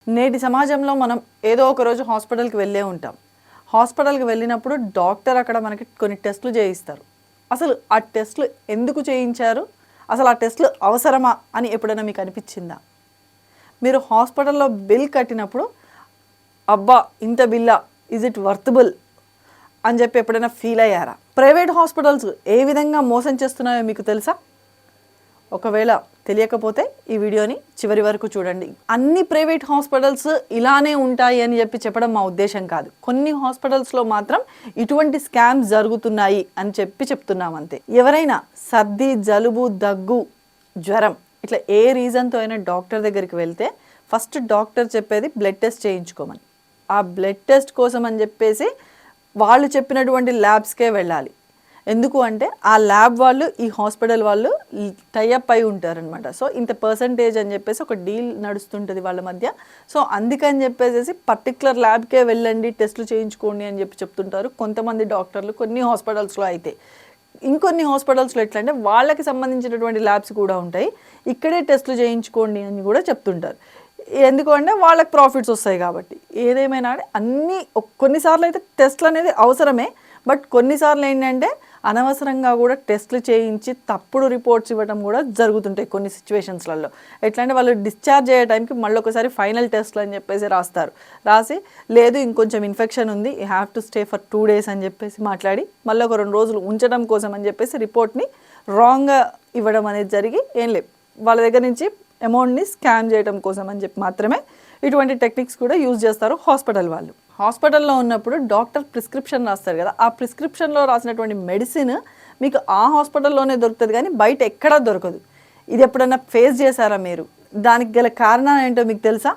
నేటి సమాజంలో మనం ఏదో ఒక రోజు హాస్పిటల్కి వెళ్ళే ఉంటాం. హాస్పిటల్కి వెళ్ళినప్పుడు డాక్టర్ అక్కడ మనకి కొన్ని టెస్టులు చేయిస్తారు. అసలు ఆ టెస్టులు ఎందుకు చేయించారు, అసలు ఆ టెస్టులు అవసరమా అని ఎప్పుడైనా మీకు అనిపించిందా? మీరు హాస్పిటల్లో బిల్ కట్టినప్పుడు అబ్బా ఇంత బిల్లా, ఈజ్ ఇట్ వర్తబుల్ అని చెప్పి ఎప్పుడైనా ఫీల్ అయ్యారా? ప్రైవేట్ హాస్పిటల్స్ ఏ విధంగా మోసం చేస్తున్నాయో మీకు తెలుసా? ఒకవేళ తెలియకపోతే ఈ వీడియోని చివరి వరకు చూడండి. అన్ని ప్రైవేట్ హాస్పిటల్స్ ఇలానే ఉంటాయి అని చెప్పడం మా ఉద్దేశం కాదు. కొన్ని హాస్పిటల్స్లో మాత్రం ఇటువంటి స్కామ్స్ జరుగుతున్నాయి అని చెప్తున్నాం అంతే. ఎవరైనా సర్ది, జలుబు, దగ్గు, జ్వరం ఇట్లా ఏ రీజన్తో అయినా డాక్టర్ దగ్గరికి వెళ్తే ఫస్ట్ డాక్టర్ చెప్పేది బ్లడ్ టెస్ట్ చేయించుకోమని. ఆ బ్లడ్ టెస్ట్ కోసం అని చెప్పేసి వాళ్ళు చెప్పినటువంటి ల్యాబ్స్కే వెళ్ళాలి. ఎందుకు అంటే ఆ ల్యాబ్ వాళ్ళు ఈ హాస్పిటల్ వాళ్ళు టైఅప్ అయి ఉంటారనమాట. సో ఇంత పర్సంటేజ్ అని చెప్పేసి ఒక డీల్ నడుస్తుంటుంది వాళ్ళ మధ్య. సో అందుకని చెప్పేసి పర్టికులర్ ల్యాబ్కే వెళ్ళండి, టెస్టులు చేయించుకోండి అని చెప్తుంటారు కొంతమంది డాక్టర్లు. కొన్ని హాస్పిటల్స్లో అయితే, ఇంకొన్ని హాస్పిటల్స్లో ఎట్లా అంటే వాళ్ళకి సంబంధించినటువంటి ల్యాబ్స్ కూడా ఉంటాయి, ఇక్కడే టెస్టులు చేయించుకోండి అని కూడా చెప్తుంటారు. ఎందుకు అంటే వాళ్ళకి ప్రాఫిట్స్ వస్తాయి కాబట్టి. ఏదేమైనా అన్నీ కొన్నిసార్లు అయితే టెస్టులు అనేది అవసరమే, బట్ కొన్నిసార్లు ఏంటంటే అనవసరంగా కూడా టెస్టులు చేయించి తప్పుడు రిపోర్ట్స్ ఇవ్వడం కూడా జరుగుతుంటాయి కొన్ని సిచ్యువేషన్స్లలో. ఎట్లా అంటే వాళ్ళు డిశ్చార్జ్ అయ్యే టైంకి మళ్ళీ ఒకసారి ఫైనల్ టెస్ట్లు అని చెప్పేసి రాసి లేదు ఇంకొంచెం ఇన్ఫెక్షన్ ఉంది, you have to stay for 2 days అని చెప్పేసి మాట్లాడి మళ్ళీ ఒక 2 రోజులు ఉంచడం కోసం అని చెప్పేసి రిపోర్ట్ని రాంగ్గా ఇవ్వడం అనేది జరిగి ఏం లేదు, వాళ్ళ దగ్గర నుంచి అమౌంట్ని స్కామ్ చేయడం కోసం అని చెప్పి మాత్రమే ఇటువంటి టెక్నిక్స్ కూడా యూజ్ చేస్తారు హాస్పిటల్ వాళ్ళు. హాస్పిటల్లో ఉన్నప్పుడు డాక్టర్ ప్రిస్క్రిప్షన్ రాస్తారు కదా, ఆ ప్రిస్క్రిప్షన్లో రాసినటువంటి మెడిసిన్ మీకు ఆ హాస్పిటల్లోనే దొరుకుతుంది కానీ బయట ఎక్కడా దొరకదు. ఇది ఎప్పుడన్నా ఫేస్ చేశారా మీరు? దానికి గల కారణాలు ఏంటో మీకు తెలుసా?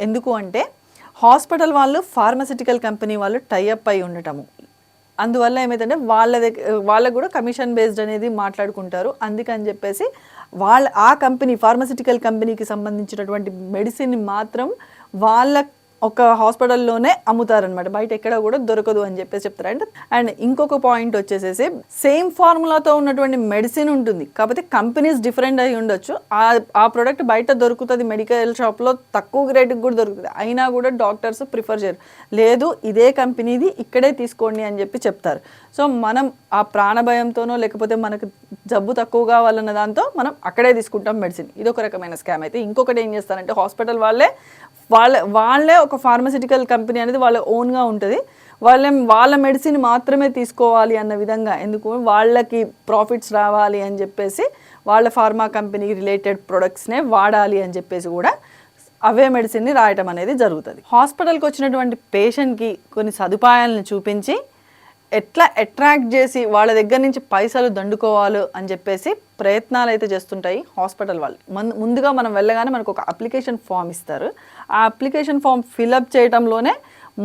ఎందుకు అంటే హాస్పిటల్ వాళ్ళు ఫార్మసిటికల్ కంపెనీ వాళ్ళు టైఅప్ అయి ఉండటము. అందువల్ల ఏమైందంటే వాళ్ళకు కూడా కమిషన్ బేస్డ్ అనేది మాట్లాడుకుంటారు. అందుకని చెప్పేసి ఆ కంపెనీ ఫార్మసిటికల్ కంపెనీకి సంబంధించినటువంటి మెడిసిన్ మాత్రం వాళ్ళ ఒక హాస్పిటల్లోనే అమ్ముతారనమాట, బయట ఎక్కడ కూడా దొరకదు అని చెప్పేసి చెప్తారు. అండ్ ఇంకొక పాయింట్ వచ్చేసేసి సేమ్ ఫార్ములాతో ఉన్నటువంటి మెడిసిన్ ఉంటుంది, కాకపోతే కంపెనీస్ డిఫరెంట్ అయి ఉండొచ్చు. ఆ ప్రోడక్ట్ బయట దొరుకుతుంది, మెడికల్ షాప్లో తక్కువ రేటుకి కూడా దొరుకుతుంది, అయినా కూడా డాక్టర్స్ ప్రిఫర్ చేయరు. లేదు ఇదే కంపెనీది ఇక్కడే తీసుకోండి అని చెప్పి చెప్తారు. సో మనం ఆ ప్రాణభయంతోనో లేకపోతే మనకు జబ్బు తక్కువ కావాలన్న దాంతో మనం అక్కడే తీసుకుంటాం మెడిసిన్. ఇది ఒక రకమైన స్కామ్. అయితే ఇంకొకటి ఏం చేస్తారంటే హాస్పిటల్ వాళ్ళే ఒక ఫార్మసిటికల్ కంపెనీ అనేది వాళ్ళ ఓన్గా ఉంటుంది, వాళ్ళ మెడిసిన్ మాత్రమే తీసుకోవాలి అన్న విధంగా, ఎందుకు వాళ్ళకి ప్రాఫిట్స్ రావాలి అని చెప్పేసి వాళ్ళ ఫార్మా కంపెనీ రిలేటెడ్ ప్రొడక్ట్స్నే వాడాలి అని చెప్పేసి కూడా అవే మెడిసిన్ని రాయటం అనేది జరుగుతుంది. హాస్పిటల్కి వచ్చినటువంటి పేషెంట్కి కొన్ని సదుపాయాలను చూపించి ఎట్లా అట్రాక్ట్ చేసి వాళ్ళ దగ్గర నుంచి పైసలు దండుకోవాలి అని చెప్పేసి ప్రయత్నాలు అయితే చేస్తుంటాయి హాస్పిటల్ వాళ్ళు. ముందుగా మనం వెళ్ళగానే మనకు ఒక అప్లికేషన్ ఫామ్ ఇస్తారు. ఆ అప్లికేషన్ ఫామ్ ఫిలప్ చేయడంలోనే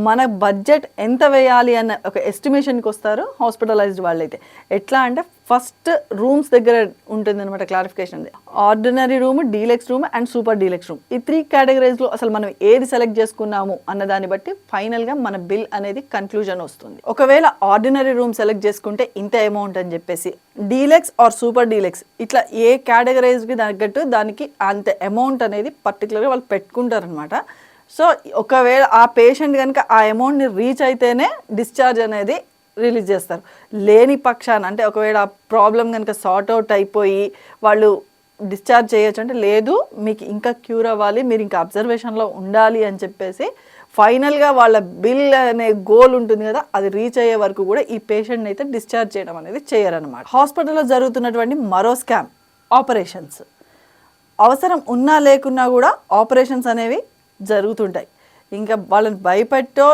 మన బడ్జెట్ ఎంత వేయాలి అన్న ఒక ఎస్టిమేషన్కి వస్తారు హాస్పిటలైజ్డ్ వాళ్ళు అయితే. ఎట్లా అంటే ఫస్ట్ రూమ్స్ దగ్గర ఉంటుంది అనమాట clarification. Ordinary room, deluxe room and super deluxe room, ఈ 3 కేటగిరీస్లో అసలు మనం ఏది సెలెక్ట్ చేసుకున్నాము అన్న దాన్ని బట్టి ఫైనల్గా మన బిల్ అనేది కన్క్లూజన్ వస్తుంది. ఒకవేళ ఆర్డినరీ రూమ్ సెలెక్ట్ చేసుకుంటే ఇంత అమౌంట్ అని చెప్పేసి, డీలక్స్ ఆర్ సూపర్ డీలక్స్ ఇట్లా ఏ కేటగరైజ్కి తగ్గట్టు దానికి అంత అమౌంట్ అనేది పర్టికులర్గా వాళ్ళు పెట్టుకుంటారనమాట. సో ఒకవేళ ఆ పేషెంట్ కనుక ఆ అమౌంట్ని రీచ్ అయితేనే డిశ్చార్జ్ అనేది రిలీజ్ చేస్తారు. లేని పక్షాన అంటే ఒకవేళ ఆ ప్రాబ్లం కనుక సార్ట్ అవుట్ అయిపోయి వాళ్ళు డిశ్చార్జ్ చేయొచ్చు అంటే లేదు మీకు ఇంకా క్యూర్ అవ్వాలి, మీరు ఇంకా అబ్జర్వేషన్లో ఉండాలి అని చెప్పేసి ఫైనల్గా వాళ్ళ బిల్ అనే గోల్ ఉంటుంది కదా, అది రీచ్ అయ్యే వరకు కూడా ఈ పేషెంట్ని అయితే డిశ్చార్జ్ చేయడం అనేది చేయరనమాట. హాస్పిటల్లో జరుగుతున్నటువంటి మరో స్కామ్ ఆపరేషన్స్. అవసరం ఉన్నా లేకున్నా కూడా ఆపరేషన్స్ అనేవి జరుగుతుంటాయి. ఇంకా వాళ్ళని భయపెట్టో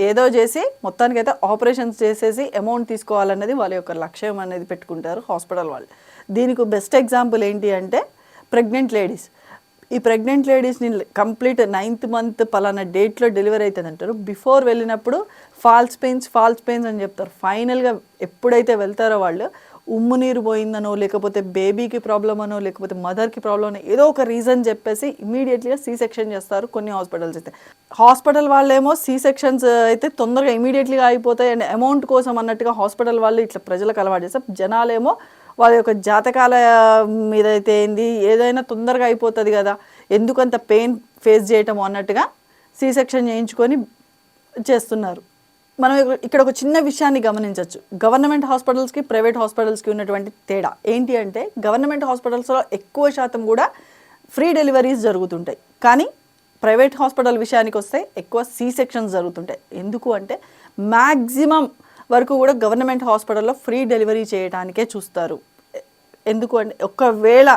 ఏదో చేసి మొత్తానికైతే ఆపరేషన్స్ చేసేసి అమౌంట్ తీసుకోవాలన్నది వాళ్ళ యొక్క లక్ష్యం అనేది పెట్టుకుంటారు హాస్పిటల్ వాళ్ళు. దీనికి బెస్ట్ ఎగ్జాంపుల్ ఏంటి అంటే ప్రెగ్నెంట్ లేడీస్. ఈ ప్రెగ్నెంట్ లేడీస్ని కంప్లీట్ 9th month పలానా డేట్లో డెలివరీ అవుతుంది అంటారు. బిఫోర్ వెళ్ళినప్పుడు ఫాల్స్ పెయిన్స్ అని చెప్తారు. ఫైనల్గా ఎప్పుడైతే వెళ్తారో వాళ్ళు ఉమ్ము నీరు పోయిందనో లేకపోతే బేబీకి ప్రాబ్లం అనో లేకపోతే మదర్కి ప్రాబ్లం అనో ఏదో ఒక రీజన్ చెప్పేసి ఇమీడియట్లీగా సీ సెక్షన్ చేస్తారు కొన్ని హాస్పిటల్స్ అయితే. హాస్పిటల్ వాళ్ళేమో సీ సెక్షన్స్ అయితే తొందరగా ఇమీడియట్లీగా అయిపోతాయి అండ్ అమౌంట్ కోసం అన్నట్టుగా హాస్పిటల్ వాళ్ళు ఇట్లా ప్రజలకు అలవాటు చేస్తారు. జనాలేమో వాళ్ళ యొక్క జాతకాల మీద అయితే ఏంది ఏదైనా తొందరగా అయిపోతుంది కదా, ఎందుకంత పెయిన్ ఫేస్ చేయటం అన్నట్టుగా సి సెక్షన్ చేయించుకొని చేస్తున్నారు. మనం ఇక్కడ ఒక చిన్న విషయాన్ని గమనించవచ్చు. గవర్నమెంట్ హాస్పిటల్స్కి ప్రైవేట్ హాస్పిటల్స్కి ఉన్నటువంటి తేడా ఏంటి అంటే, గవర్నమెంట్ హాస్పిటల్స్లో ఎక్కువ శాతం కూడా ఫ్రీ డెలివరీస్ జరుగుతుంటాయి, కానీ ప్రైవేట్ హాస్పిటల్ విషయానికి వస్తే ఎక్కువ సి సెక్షన్స్ జరుగుతుంటాయి. ఎందుకు అంటే మ్యాక్సిమం వరకు కూడా గవర్నమెంట్ హాస్పిటల్లో ఫ్రీ డెలివరీ చేయడానికే చూస్తారు. ఎందుకు అంటే ఒకవేళ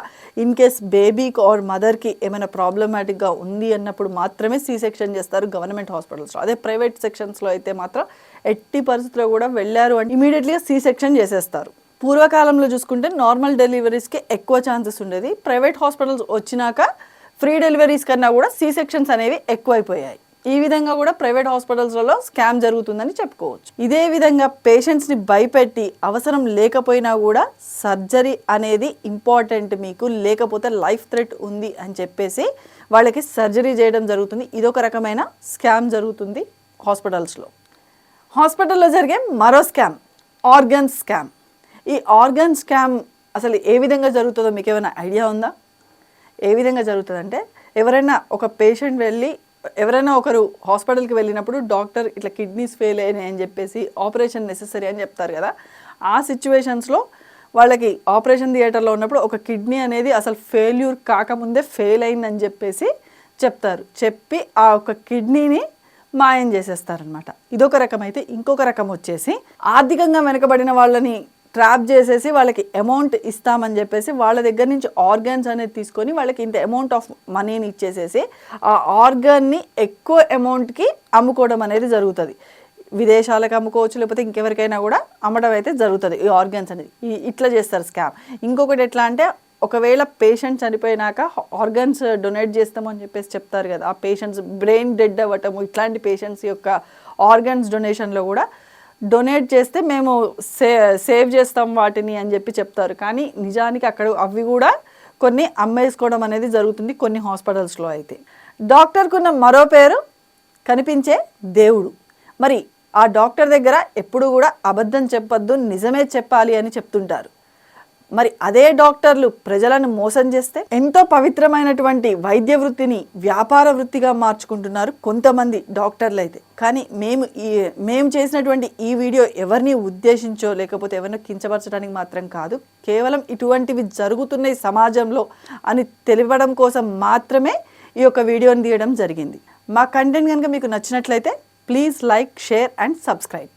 ఇన్ కేస్ బేబీకి ఆర్ మదర్కి ఏమైనా ప్రాబ్లమాటిక్గా ఉంది అన్నప్పుడు మాత్రమే సి సెక్షన్ చేస్తారు గవర్నమెంట్ హాస్పిటల్స్లో. అదే ప్రైవేట్ సెక్షన్స్లో అయితే మాత్రం ఎట్టి పరిస్థితిలో కూడా వెళ్ళారు అంటే ఇమీడియట్లీగా సి సెక్షన్ చేసేస్తారు. పూర్వకాలంలో చూసుకుంటే నార్మల్ డెలివరీస్కి ఎక్కువ ఛాన్సెస్ ఉండేది. ప్రైవేట్ హాస్పిటల్స్ వచ్చినాక ఫ్రీ డెలివరీస్ కన్నా కూడా సి సెక్షన్స్ అనేవి ఎక్కువైపోయాయి. ఈ విధంగా కూడా ప్రైవేట్ హాస్పిటల్స్లలో స్కామ్ జరుగుతుందని చెప్పుకోవచ్చు. ఇదే విధంగా పేషెంట్స్ని భయపెట్టి అవసరం లేకపోయినా కూడా సర్జరీ అనేది ఇంపార్టెంట్, మీకు లేకపోతే లైఫ్ థ్రెట్ ఉంది అని చెప్పేసి వాళ్ళకి సర్జరీ చేయడం జరుగుతుంది. ఇదొక రకమైన స్కామ్ జరుగుతుంది హాస్పిటల్స్లో. హాస్పిటల్లో జరిగే మరో స్కామ్ ఆర్గన్ స్కామ్. ఈ ఆర్గన్ స్కామ్ అసలు ఏ విధంగా జరుగుతుందో మీకు ఏమైనా ఐడియా ఉందా? ఏ విధంగా జరుగుతుందంటే, ఎవరైనా ఒక పేషెంట్ ఎవరైనా ఒకరు హాస్పిటల్కి వెళ్ళినప్పుడు డాక్టర్ ఇట్లా కిడ్నీస్ ఫెయిల్ అయినాయి అని చెప్పేసి ఆపరేషన్ నెసెసరీ అని చెప్తారు కదా. ఆ సిచ్యువేషన్స్లో వాళ్ళకి ఆపరేషన్ థియేటర్లో ఉన్నప్పుడు ఒక కిడ్నీ అనేది అసలు ఫెయిల్యూర్ కాకముందే ఫెయిల్ అయిందని చెప్పేసి చెప్తారు. చెప్పి ఆ ఒక కిడ్నీని మాయం చేసేస్తారనమాట. ఇదొక రకం. అయితే ఇంకొక రకం వచ్చేసి ఆర్థికంగా వెనుకబడిన వాళ్ళని ట్రాప్ చేసేసి వాళ్ళకి అమౌంట్ ఇస్తామని చెప్పేసి వాళ్ళ దగ్గర నుంచి ఆర్గన్స్ అనేది తీసుకొని వాళ్ళకి ఇంత అమౌంట్ ఆఫ్ మనీని ఇచ్చేసేసి ఆ ఆర్గన్ని ఎక్కువ అమౌంట్కి అమ్ముకోవడం అనేది జరుగుతుంది. విదేశాలకు అమ్ముకోవచ్చు, లేకపోతే ఇంకెవరికైనా కూడా అమ్మడం అయితే జరుగుతుంది ఈ ఆర్గన్స్ అనేది. ఇట్లా చేస్తారు స్కామ్. ఇంకొకటి ఎట్లా అంటే, ఒకవేళ పేషెంట్ చనిపోయినాక ఆర్గన్స్ డొనేట్ చేస్తామని చెప్పేసి చెప్తారు కదా, ఆ పేషెంట్స్ బ్రెయిన్ డెడ్ అవ్వటము, ఇట్లాంటి పేషెంట్స్ యొక్క ఆర్గన్స్ డొనేషన్లో కూడా డొనేట్ చేస్తే మేము సేవ్ చేస్తాం వాటిని అని చెప్పి చెప్తారు. కానీ నిజానికి అక్కడ అవి కూడా కొన్ని అమ్మేసుకోవడం అనేది జరుగుతుంది కొన్ని హాస్పిటల్స్లో. అయితే డాక్టర్కున్న మరో పేరు కనిపించే దేవుడు. మరి ఆ డాక్టర్ దగ్గర ఎప్పుడు కూడా అబద్ధం చెప్పొద్దు, నిజమే చెప్పాలి అని చెప్తుంటారు. మరి అదే డాక్టర్లు ప్రజలను మోసం చేస్తే ఎంతో పవిత్రమైనటువంటి వైద్య వృత్తిని వ్యాపార వృత్తిగా మార్చుకుంటున్నారు కొంతమంది డాక్టర్లు అయితే. కానీ మేము చేసినటువంటి ఈ వీడియో ఎవరిని ఉద్దేశించో లేకపోతే ఎవరిని కించపరచడానికి మాత్రం కాదు. కేవలం ఇటువంటివి జరుగుతున్నాయి సమాజంలో అని తెలియడం కోసం మాత్రమే ఈ యొక్క వీడియోని తీయడం జరిగింది. మా కంటెంట్ కనుక మీకు నచ్చినట్లయితే please like, share and subscribe.